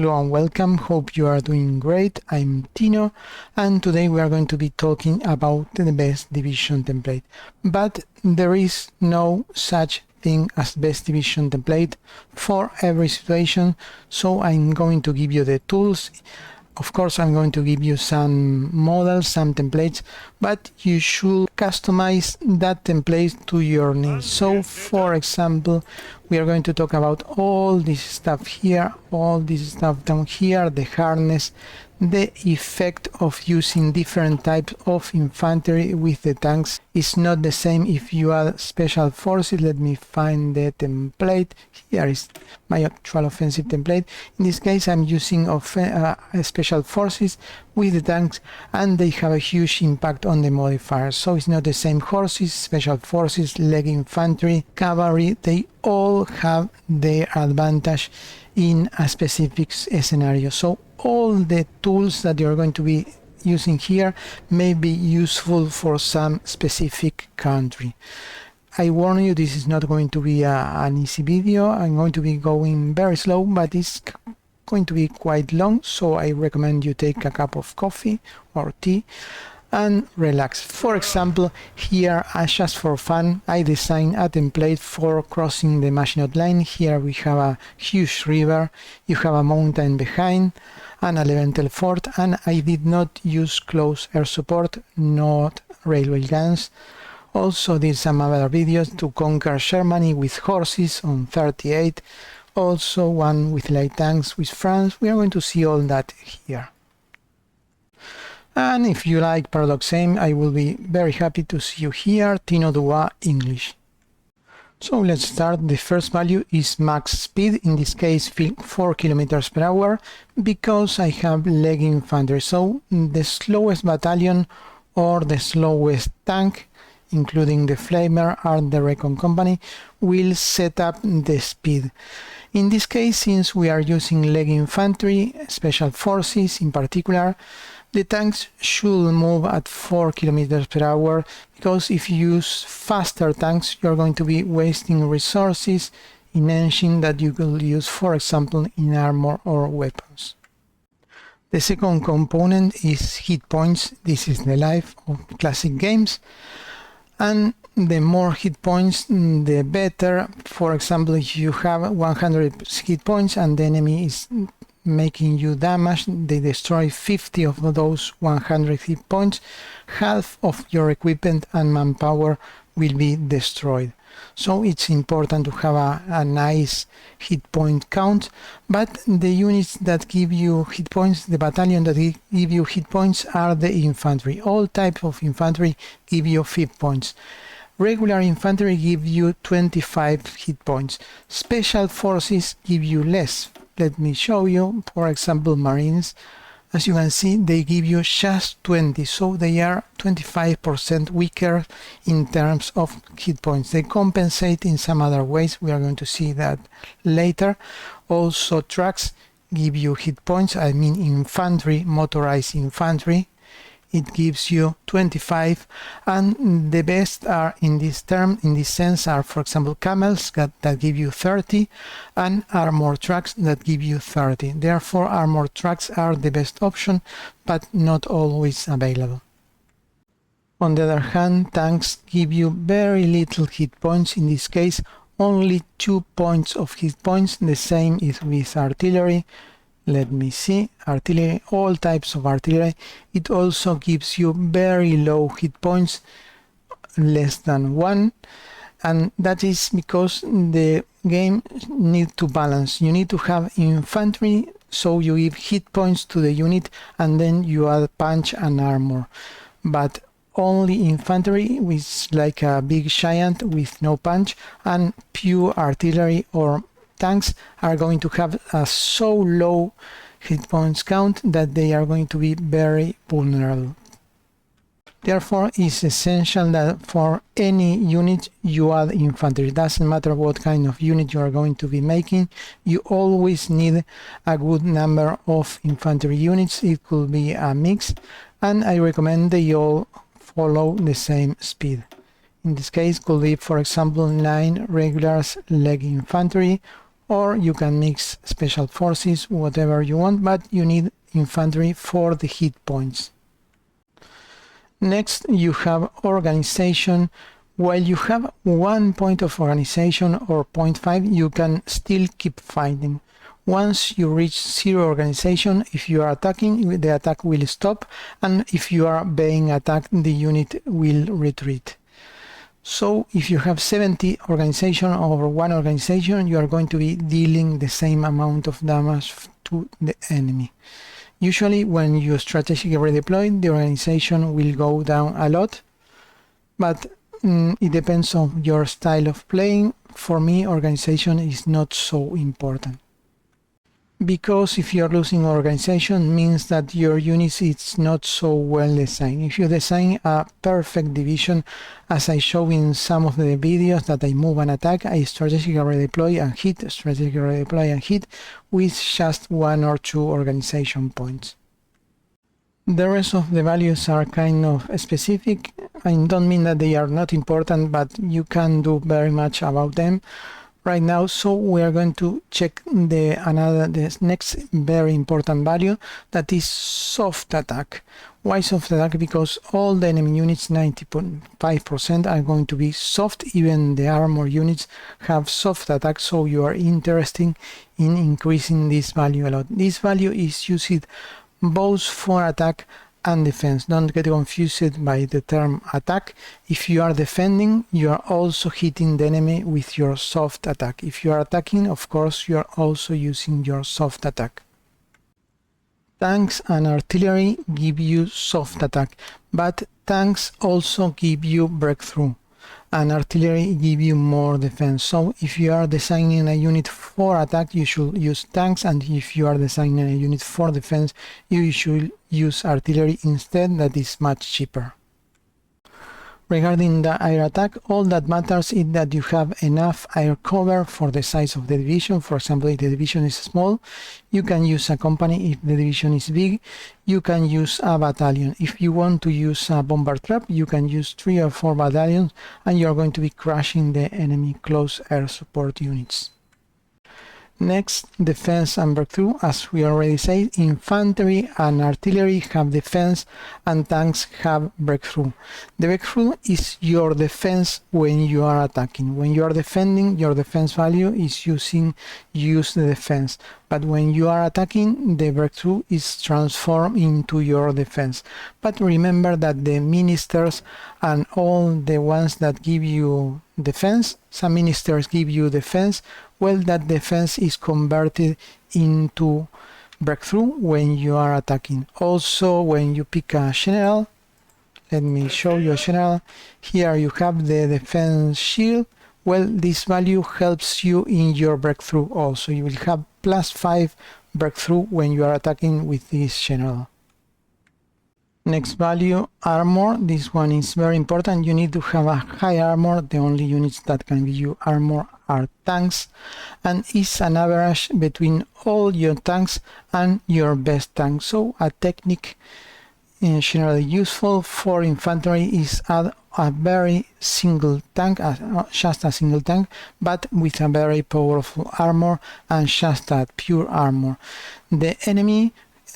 Hello and welcome, hope you are doing great. I'm Tino and today we are going to be talking about the best division template. But there is no such thing as best division template for every situation, so I'm going to give you the tools. Of course, I'm going to give you some models, some templates, but you should customize that template to your needs. So, for example, we are going to talk about all this stuff here, all this stuff down here, the harness, the effect of using different types of infantry with the tanks is not the same if you add special forces. Let me find the template. Here is my actual offensive template. In this case, I'm using special forces with the tanks, and they have a huge impact on the modifiers. So it's not the same horses, special forces, leg infantry, cavalry. They all have their advantage in a specific scenario. So all the tools that you're going to be using here may be useful for some specific country. I warn you, this is not going to be an easy video. I'm going to be going very slow, but it's going to be quite long, so I recommend you take a cup of coffee or tea and relax. For example, here, just for fun, I designed a template for crossing the Maginot Line. Here we have a huge river, you have a mountain behind, an elemental fort, and I did not use close air support, not railway guns. Also did some other videos to conquer Germany with horses on 38, also one with light tanks with France. We are going to see all that here. And if you like Paradox Aim, I will be very happy to see you here. Tino Dua English. So let's start. The first value is max speed, in this case 4 kilometers per hour, because I have leg infantry. So the slowest battalion or the slowest tank, including the flamer and the recon company, will set up the speed. In this case, since we are using leg infantry, special forces in particular, the tanks should move at 4 kilometers per hour, because if you use faster tanks, you're going to be wasting resources in engine that you could use, for example, in armor or weapons. The second component is hit points. This is the life of classic games. And the more hit points, the better. For example, if you have 100 hit points and the enemy is making you damage, they destroy 50 of those 100 hit points, half of your equipment and manpower will be destroyed. So it's important to have a nice hit point count, but the units that give you hit points, the battalion that give you hit points, are the infantry. All types of infantry give you 5 points. Regular infantry give you 25 hit points. Special forces give you less. Let me show you, for example, Marines. As you can see, they give you just 20, so they are 25% weaker in terms of hit points. They compensate in some other ways, we are going to see that later. Also, trucks give you hit points, I mean infantry, motorized infantry. It gives you 25, and the best are in this sense are, for example, camels that give you 30, and armor trucks that give you 30. Therefore, armor trucks are the best option, but not always available. On the other hand, tanks give you very little hit points. In this case, only 2 points of hit points. The same is with artillery. Let me see, artillery, all types of artillery. It also gives you very low hit points, less than 1, and that is because the game needs to balance. You need to have infantry, so you give hit points to the unit and then you add punch and armor. But only infantry with like a big giant with no punch, and pure artillery or tanks are going to have a so low hit points count that they are going to be very vulnerable. Therefore, it's essential that for any unit you add infantry. It doesn't matter what kind of unit you are going to be making, you always need a good number of infantry units. It could be a mix, and I recommend they all follow the same speed. In this case, could be, for example, 9 regulars leg infantry, or you can mix special forces, whatever you want, but you need infantry for the hit points. Next, you have organization. While you have 1 point of organization or 0.5, you can still keep fighting. Once you reach 0 organization, if you are attacking, the attack will stop, and if you are being attacked, the unit will retreat. So if you have 70 organization or 1 organization, you are going to be dealing the same amount of damage to the enemy. Usually when you strategically redeploy, the organization will go down a lot, but it depends on your style of playing. For me, organization is not so important, because if you are losing organization, means that your unit is not so well designed. If you design a perfect division, as I show in some of the videos that I move and attack, I strategically redeploy and hit, strategically redeploy and hit with just 1 or 2 organization points. The rest of the values are kind of specific. I don't mean that they are not important, but you can do very much about them right now. So we are going to check the next very important value, that is soft attack. Why soft attack? Because all the enemy units, 95%, are going to be soft. Even the armor units have soft attack, so you are interested in increasing this value a lot. This value is used both for attack and defense. Don't get confused by the term attack. If you are defending, you are also hitting the enemy with your soft attack. If you are attacking, of course, you are also using your soft attack. Tanks and artillery give you soft attack, but tanks also give you breakthrough, and artillery give you more defense. So if you are designing a unit for attack, you should use tanks, and if you are designing a unit for defense, you should use artillery instead. That is much cheaper. Regarding the air attack, all that matters is that you have enough air cover for the size of the division. For example, if the division is small, you can use a company. If the division is big, you can use a battalion. If you want to use a bomber trap, you can use 3 or 4 battalions, and you are going to be crushing the enemy close air support units. Next, defense and breakthrough. As we already said, infantry and artillery have defense and tanks have breakthrough. The breakthrough is your defense when you are attacking. When you are defending, your defense value is use the defense. But when you are attacking, the breakthrough is transformed into your defense. But remember that the ministers and all the ones that give you defense, some ministers give you defense, well, that defense is converted into breakthrough when you are attacking. Also, when you pick a general, let me show you a general. Here you have the defense shield. Well, this value helps you in your breakthrough also. You will have +5 breakthrough when you are attacking with this general. Next value, armor. This one is very important. You need to have a high armor. The only units that can give you armor are tanks, and it's an average between all your tanks and your best tank. So a technique generally useful for infantry is add a very single tank, just a single tank, but with a very powerful armor and just that pure armor. The enemy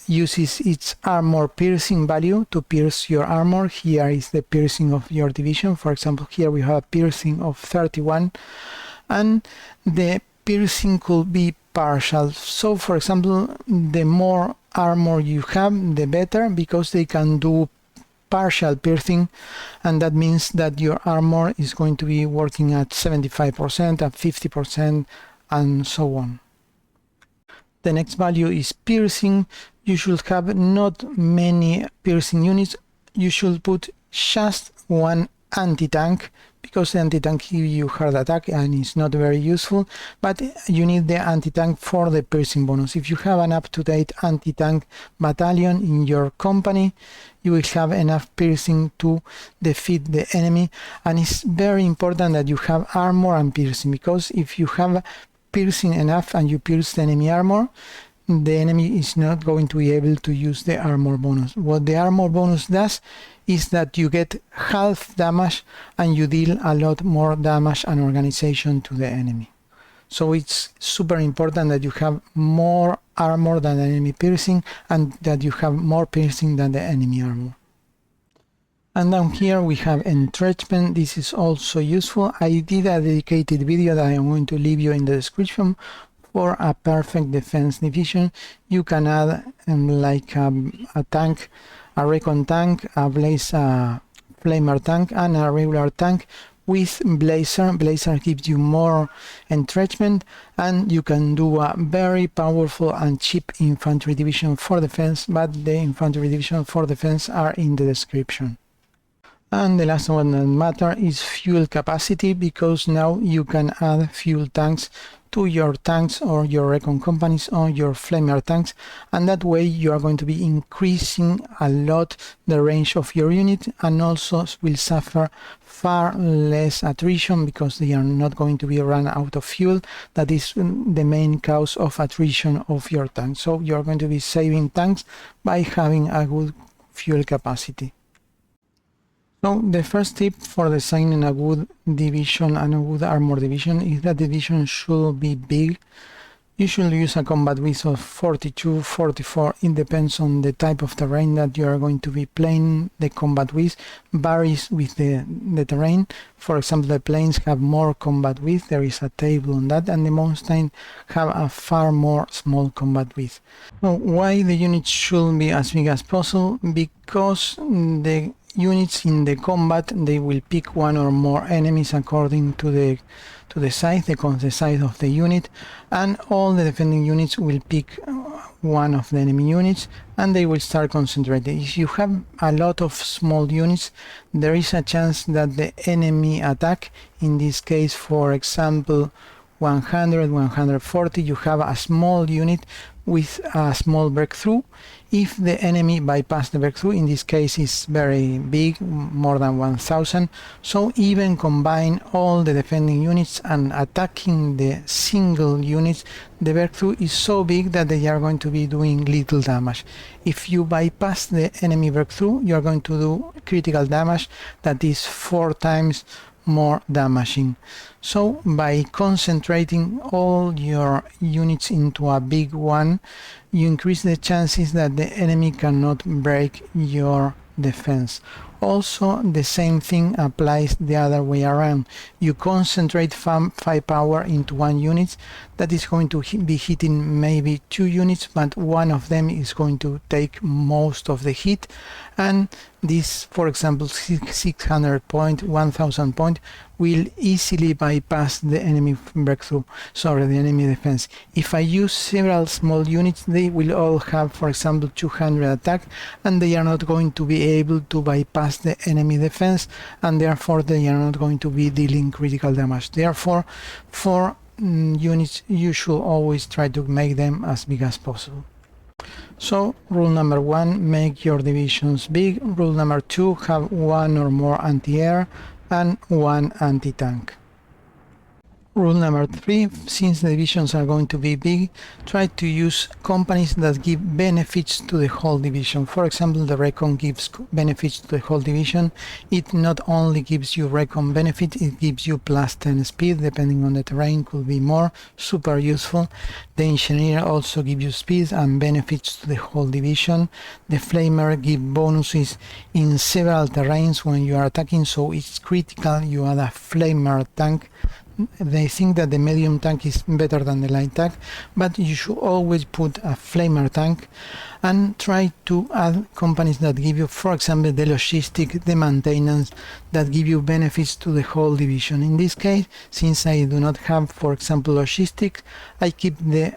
uses its armor piercing value to pierce your armor. Here is the piercing of your division. For example, here we have a piercing of 31, and the piercing could be partial. So for example, the more armor you have, the better, because they can do partial piercing, and that means that your armor is going to be working at 75%, at 50%, and so on. The next value is piercing. You should have not many piercing units. You should put just 1 anti-tank, because the anti-tank gives you hard attack and is not very useful, but you need the anti-tank for the piercing bonus. If you have an up-to-date anti-tank battalion in your company, you will have enough piercing to defeat the enemy. And it's very important that you have armor and piercing, because if you have piercing enough and you pierce the enemy armor, the enemy is not going to be able to use the armor bonus. What the armor bonus does is that you get half damage and you deal a lot more damage and organization to the enemy. So it's super important that you have more armor than the enemy piercing, and that you have more piercing than the enemy armor. And down here we have entrenchment. This is also useful. I did a dedicated video that I am going to leave you in the description for a perfect defense division. You can add like a tank, a recon tank, a flamer tank, and a regular tank with blazer. Blazer gives you more entrenchment, and you can do a very powerful and cheap infantry division for defense, but the infantry division for defense are in the description. And the last one that matters is fuel capacity, because now you can add fuel tanks to your tanks or your recon companies or your flamer tanks, and that way you are going to be increasing a lot the range of your unit, and also will suffer far less attrition because they are not going to be run out of fuel. That is the main cause of attrition of your tank. So you are going to be saving tanks by having a good fuel capacity. So the first tip for designing a good division and a good armor division is that the division should be big. You should use a combat width of 42, 44. It depends on the type of terrain that you are going to be playing. The combat width varies with the terrain. For example, the plains have more combat width. There is a table on that, and the mountains have a far more small combat width. So why the units should be as big as possible? Because the units in the combat, they will pick one or more enemies according to the size, the size of the unit, and all the defending units will pick one of the enemy units, and they will start concentrating. If you have a lot of small units, there is a chance that the enemy attack, in this case for example 100, 140, you have a small unit with a small breakthrough. If the enemy bypass the breakthrough, in this case is very big, more than 1000, so even combine all the defending units and attacking the single units, the breakthrough is so big that they are going to be doing little damage. If you bypass the enemy breakthrough, you are going to do critical damage that is 4 times more damaging. So by concentrating all your units into a big one, you increase the chances that the enemy cannot break your defense. Also, the same thing applies the other way around. You concentrate firepower into one unit that is going to be hitting maybe 2 units, but one of them is going to take most of the hit, and this, for example, 600 point, 1000 point will easily bypass the enemy breakthrough, sorry, the enemy defense. If I use several small units, they will all have, for example, 200 attack, and they are not going to be able to bypass the enemy defense, and therefore they are not going to be dealing critical damage. Therefore, for units, you should always try to make them as big as possible. So rule number 1, make your divisions big. Rule number 2, have 1 or more anti-air and 1 anti-tank. Rule number 3, since the divisions are going to be big, try to use companies that give benefits to the whole division. For example, the recon gives benefits to the whole division. It not only gives you recon benefit, it gives you plus 10 speed, depending on the terrain, could be more, super useful. The engineer also gives you speed and benefits to the whole division. The flamer gives bonuses in several terrains when you are attacking, so it's critical you add a flamer tank. They think that the medium tank is better than the light tank, but you should always put a flamer tank, and try to add companies that give you, for example, the logistic, the maintenance, that give you benefits to the whole division. In this case, since I do not have, for example, logistics, I keep the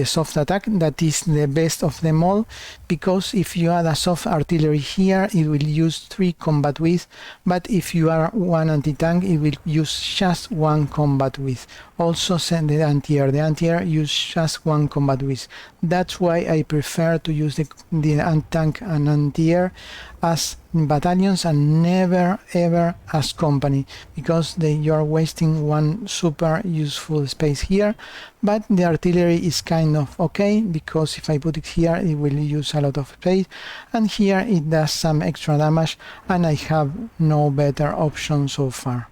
soft attack, that is the best of them all, because if you add a soft artillery here, it will use 3 combat width, but if you are 1 anti-tank, it will use just 1 combat width. Also send the anti-air use just 1 combat width. That's why I prefer to use the anti-tank and anti-air as battalions and never ever as company, because you are wasting one super useful space here. But the artillery is kind of okay, because if I put it here, it will use a lot of space, and here it does some extra damage, and I have no better option so far.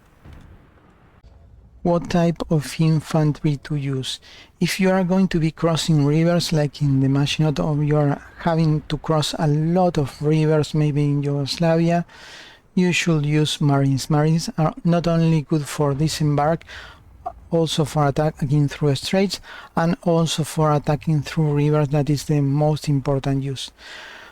what type of infantry to use. If you are going to be crossing rivers like in the Machinot, or you are having to cross a lot of rivers, maybe in Yugoslavia, you should use Marines. Marines are not only good for disembark, also for attacking through straits, and also for attacking through rivers. That is the most important use.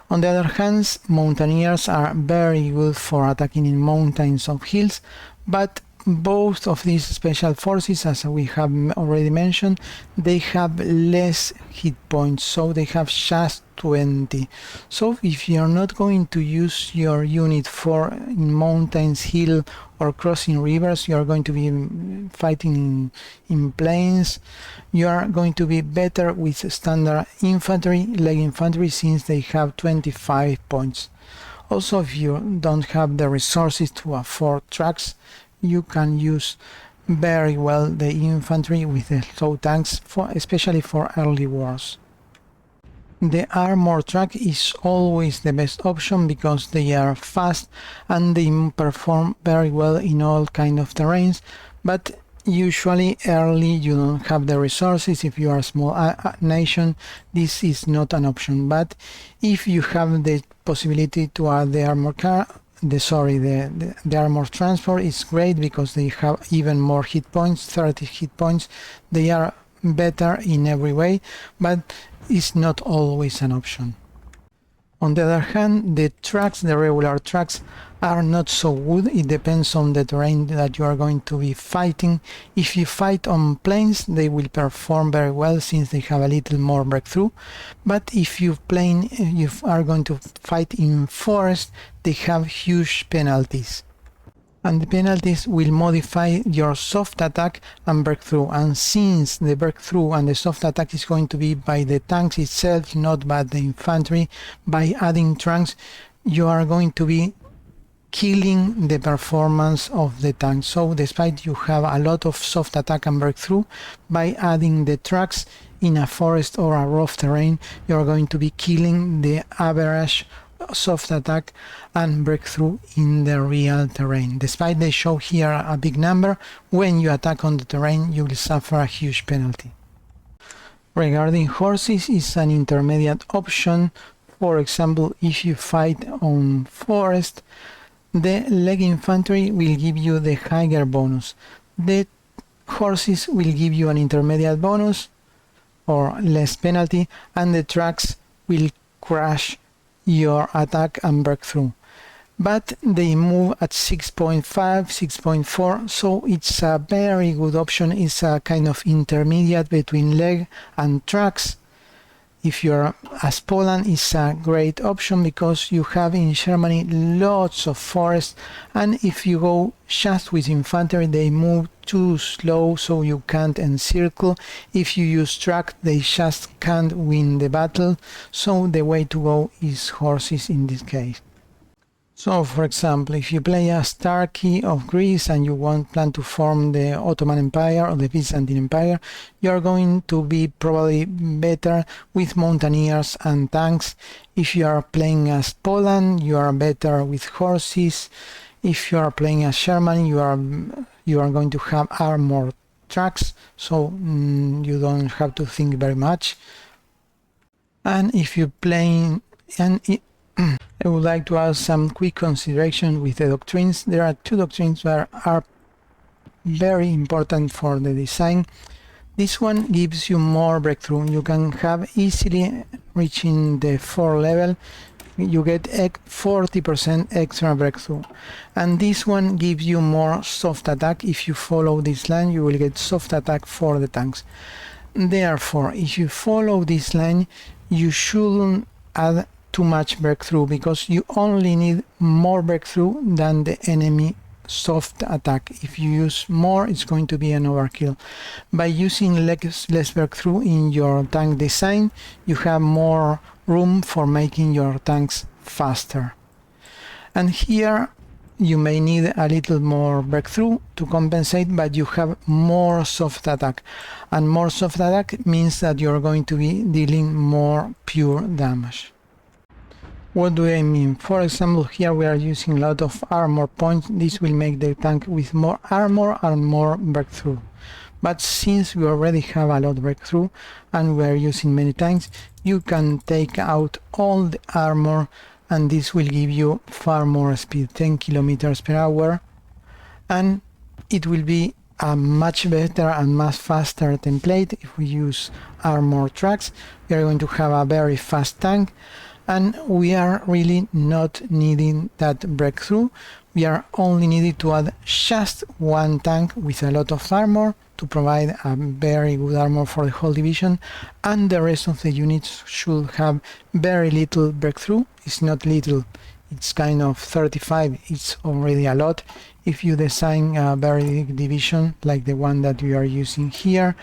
On the other hand, mountaineers are very good for attacking in mountains or hills, but both of these special forces, as we have already mentioned, they have less hit points, so they have just 20. So if you are not going to use your unit for in mountains, hill, or crossing rivers, you are going to be fighting in plains, you are going to be better with standard infantry, leg infantry, since they have 25 points. Also, if you don't have the resources to afford trucks, you can use very well the infantry with the slow tanks, especially for early wars. The armor truck is always the best option because they are fast and they perform very well in all kind of terrains, but usually early you don't have the resources. If you are a small nation, this is not an option, but if you have the possibility to add the armor car, the armor transport is great because they have even more hit points, 30 hit points. They are better in every way, but it's not always an option. On the other hand, the trucks, the regular trucks, are not so good. It depends on the terrain that you are going to be fighting. If you fight on plains, they will perform very well since they have a little more breakthrough. But if you are going to fight in forest, they have huge penalties. And the penalties will modify your soft attack and breakthrough. And since the breakthrough and the soft attack is going to be by the tanks itself, not by the infantry, by adding trucks, you are going to be killing the performance of the tank. So despite you have a lot of soft attack and breakthrough, by adding the trucks in a forest or a rough terrain, you are going to be killing the average soft attack and breakthrough in the real terrain. Despite they show here a big number, when you attack on the terrain you will suffer a huge penalty. Regarding horses, is an intermediate option. For example, if you fight on forest, the leg infantry will give you the higher bonus. The horses will give you an intermediate bonus or less penalty, and the trucks will crash your attack and breakthrough. But they move at 6.5, 6.4, so it's a very good option. It's a kind of intermediate between leg and trucks. If you're as Poland, it's a great option because you have in Germany lots of forests, and if you go just with infantry they move too slow, so you can't encircle. If you use truck they just can't win the battle, so the way to go is horses in this case. So, for example, if you play as Turkey of Greece and you plan to form the Ottoman Empire or the Byzantine Empire, you are going to be probably better with mountaineers and tanks. If you are playing as Poland, you are better with horses. If you are playing as Germany, you are going to have armored trucks, so you don't have to think very much. And if you play I would like to add some quick consideration with the doctrines. There are two doctrines that are very important for the design. This one gives you more breakthrough. You can have easily reaching the 4 level. You get 40% extra breakthrough. And this one gives you more soft attack. If you follow this line, you will get soft attack for the tanks. Therefore, if you follow this line, you shouldn't add too much breakthrough because you only need more breakthrough than the enemy soft attack. If you use more, it's going to be an overkill. By using less breakthrough in your tank design, you have more room for making your tanks faster. And here you may need a little more breakthrough to compensate, but you have more soft attack, and more soft attack means that you're going to be dealing more pure damage. What do I mean? For example, here we are using a lot of armor points. This will make the tank with more armor and more breakthrough. But since we already have a lot of breakthrough and we are using many tanks, you can take out all the armor and this will give you far more speed, 10 kilometers per hour, and it will be a much better and much faster template. If we use armor tracks, we are going to have a very fast tank, and we are really not needing that breakthrough. We are only needed to add just one tank with a lot of armor to provide a very good armor for the whole division, and the rest of the units should have very little breakthrough. It's not little, it's kind of 35, it's already a lot. If you design a very big division like the one that we are using here,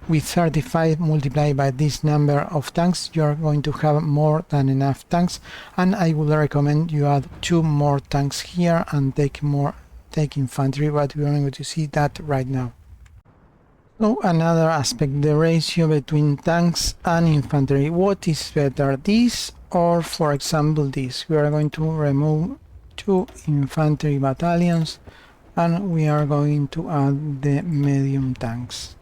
with 35 multiplied by this number of tanks, you are going to have more than enough tanks, and I would recommend you add 2 more tanks here and take infantry, but we are going to see that right now. So another aspect, the ratio between tanks and infantry. What is better, this or for example this? We are going to remove 2 infantry battalions and we are going to add the medium tanks.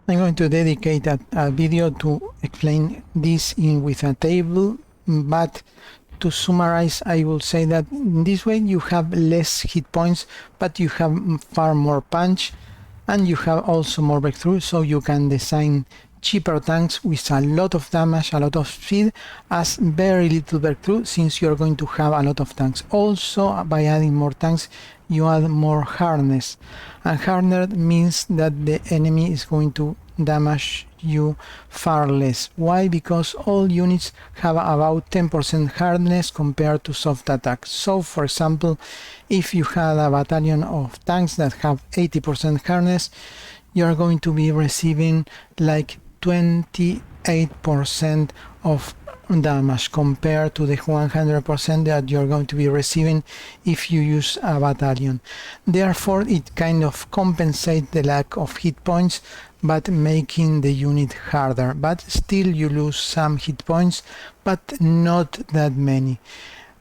I'm going to dedicate a video to explain this with a table, but to summarize, I will say that in this way you have less hit points, but you have far more punch and you have also more breakthrough, so you can design cheaper tanks with a lot of damage, a lot of speed, as very little breakthrough, since you're going to have a lot of tanks. Also, by adding more tanks, you add more hardness, and hardness means that the enemy is going to damage you far less. Why? Because all units have about 10% hardness compared to soft attack. So for example, if you had a battalion of tanks that have 80% hardness, you are going to be receiving like 28% of damage compared to the 100% that you're going to be receiving if you use a battalion. Therefore, it kind of compensates the lack of hit points, but making the unit harder. But still you lose some hit points, but not that many.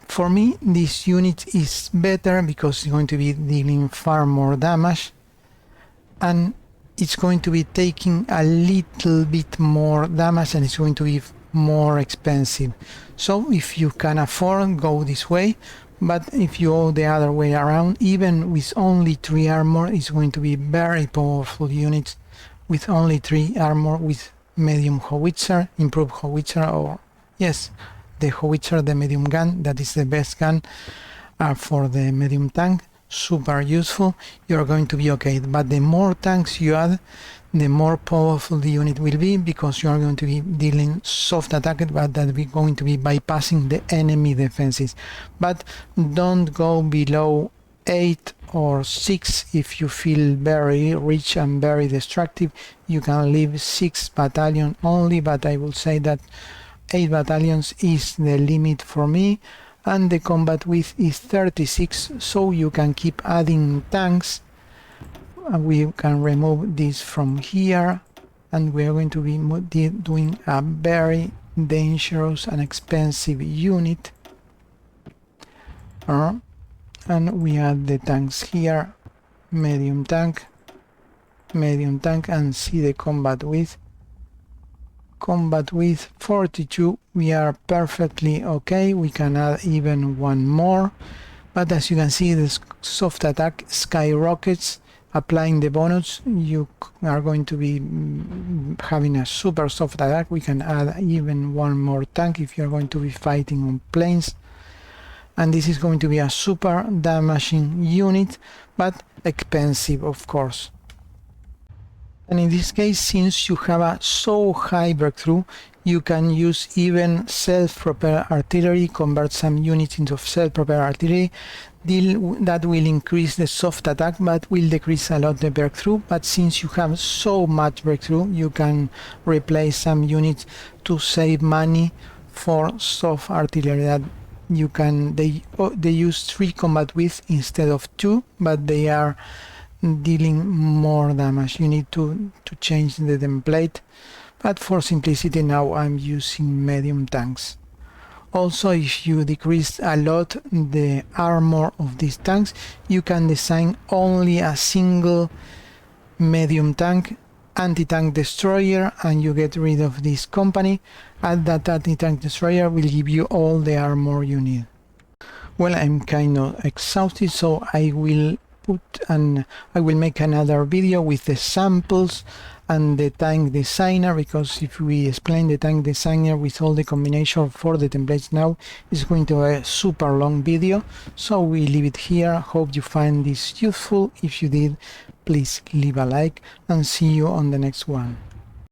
For me, this unit is better because it's going to be dealing far more damage, and it's going to be taking a little bit more damage, and it's going to be more expensive. So if you can afford, go this way, but if you go the other way around, even with only 3 armor, it's going to be very powerful units with only 3 armor, with medium howitzer, improved howitzer, or yes, the howitzer, the medium gun, that is the best gun for the medium tank. Super useful, you're going to be okay. But the more tanks you add, the more powerful the unit will be, because you are going to be dealing soft attack, but that we're going to be bypassing the enemy defenses. But don't go below 8 or 6 if you feel very rich and very destructive. You can leave 6 battalions only, but I will say that 8 battalions is the limit for me, and the combat width is 36, so you can keep adding tanks. We can remove this from here, and we are going to be doing a very dangerous and expensive unit. And we add the tanks here, medium tank, and see the combat width. Combat width 42, we are perfectly okay. We can add even one more, but as you can see, the soft attack skyrockets. Applying the bonus, you are going to be having a super soft attack. We can add even one more tank if you're going to be fighting on planes, and this is going to be a super damaging unit, but expensive, of course. And in this case, since you have a so high breakthrough, you can use even self-propelled artillery, convert some units into self-propelled artillery. That will increase the soft attack, but will decrease a lot the breakthrough. But since you have so much breakthrough, you can replace some units to save money for soft artillery. That you can, they use 3 combat width instead of 2, but they are dealing more damage. You need to change the template, but for simplicity now I'm using medium tanks. Also, if you decrease a lot the armor of these tanks, you can design only a single medium tank anti-tank destroyer, and you get rid of this company, and that anti-tank destroyer will give you all the armor you need. Well, I'm kind of exhausted, so I will make another video with the samples and the tank designer, because if we explain the tank designer with all the combination for the templates now, it's going to be a super long video, so we leave it here. Hope you find this useful. If you did, please leave a like, and see you on the next one.